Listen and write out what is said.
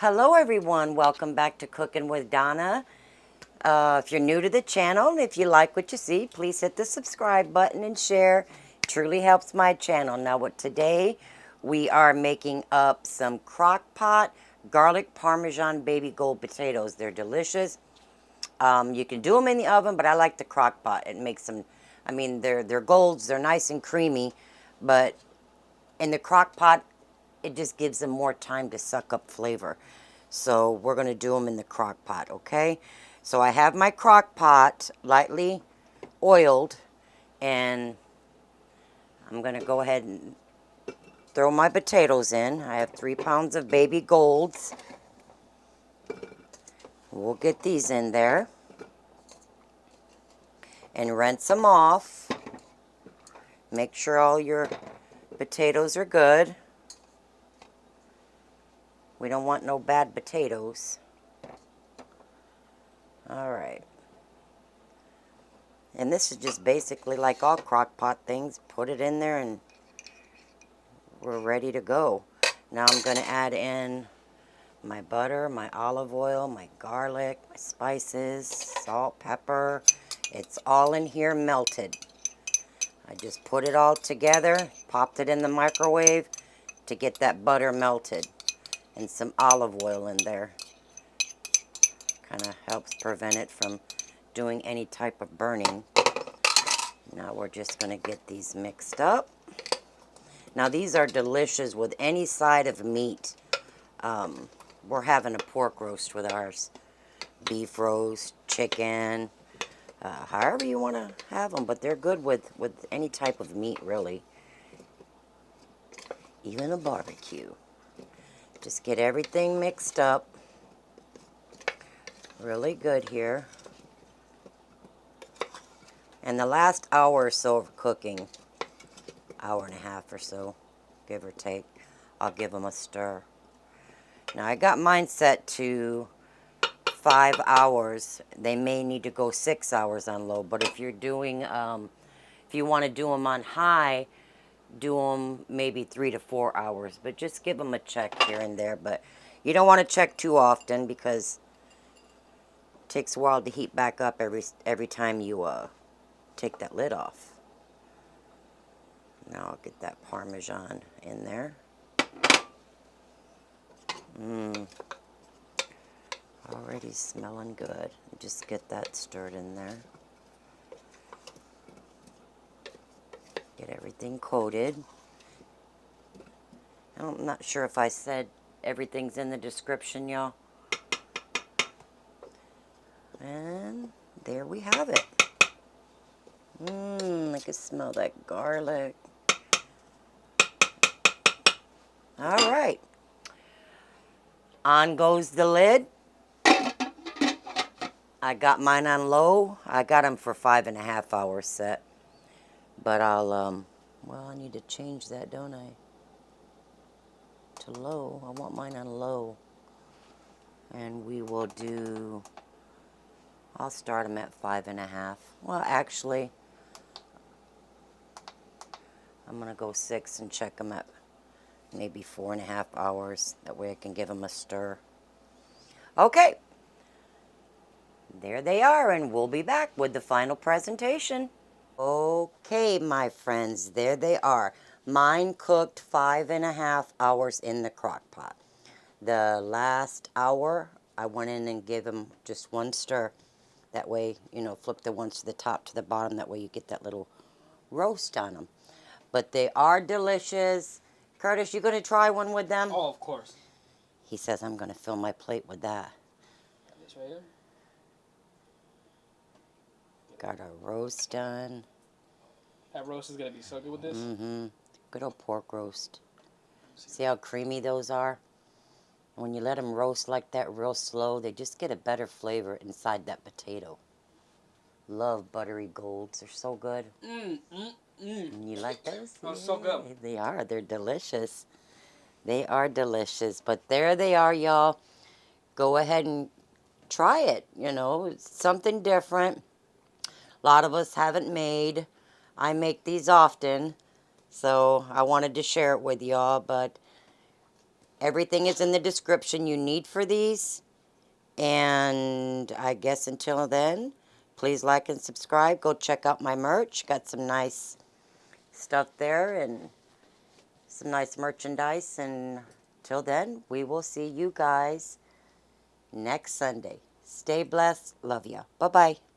Hello everyone, welcome back to Cooking with Donna. If you're new to the channel, if you like what you see, please hit the subscribe button and share. It truly helps my channel. Now today we are making up some Crockpot garlic parmesan baby gold potatoes. They're delicious. You can do them in the oven, but I like the Crockpot. It makes them, I mean, they're golds, they're nice and creamy, but in the Crockpot it just gives them more time to suck up flavor. So we're going to do them in the crock pot, okay? So I have my crock pot lightly oiled, and I'm going to go ahead and throw my potatoes in. I have 3 pounds of baby golds. We'll get these in there and rinse them off. Make sure all your potatoes are good. We don't want no bad potatoes. All right. And this is just basically like all crock pot things. Put it in there and we're ready to go. Now I'm going to add in my butter, my olive oil, my garlic, my spices, salt, pepper. It's all in here melted. I just put it all together, popped it in the microwave to get that butter melted. And some olive oil in there. Kind of helps prevent it from doing any type of burning. Now we're just going to get these mixed up. Now these are delicious with any side of meat. We're having a pork roast with ours. Beef roast, chicken, however you want to have them. But they're good with any type of meat, really. Even a barbecue. Just get everything mixed up. Really good here. And the last hour or so of cooking, hour and a half or so, give or take, I'll give them a stir. Now I got mine set to 5 hours. They may need to go 6 hours on low, but if you're doing, if you want to do them on high, do them maybe 3 to 4 hours, but just give them a check here and there. But you don't want to check too often because it takes a while to heat back up every time you take that lid off. Now I'll get that Parmesan in there. Already smelling good. Just get that stirred in there. Get everything coated. I'm not sure if I said everything's in the description, y'all. And there we have it. I can smell that garlic. All right. On goes the lid. I got mine on low. I got them for 5.5 hours set. But I'll, well, I need to change that, don't I? To low. I want mine on low. And we will do, I'll start them at 5.5. Well, actually, I'm going to go 6 and check them at maybe 4.5 hours. That way I can give them a stir. Okay. There they are, and we'll be back with the final presentation. Okay, my friends, there they are. Mine cooked 5.5 hours in the crock pot. The last hour, I went in and gave them just one stir. That way, you know, flip the ones to the top to the bottom. That way you get that little roast on them. But they are delicious. Curtis, you going to try one with them? Oh, of course. He says I'm going to fill my plate with that. Got this right here. Got our roast done. That roast is going to be so good with this. Good old pork roast. See how creamy those are? When you let them roast like that real slow, they just get a better flavor inside that potato. Love buttery golds. They're so good. You like those? Oh, so good. They are. They're delicious. They are delicious. But there they are, y'all. Go ahead and try it. You know, it's something different. A lot of us haven't made. I make these often, so I wanted to share it with y'all. But Everything is in the description you need for these. And I guess until then, please like and subscribe. Go check out my merch. Got some nice stuff there and some nice merchandise. And till then, we will see you guys next Sunday. Stay blessed. Love ya. Bye-bye.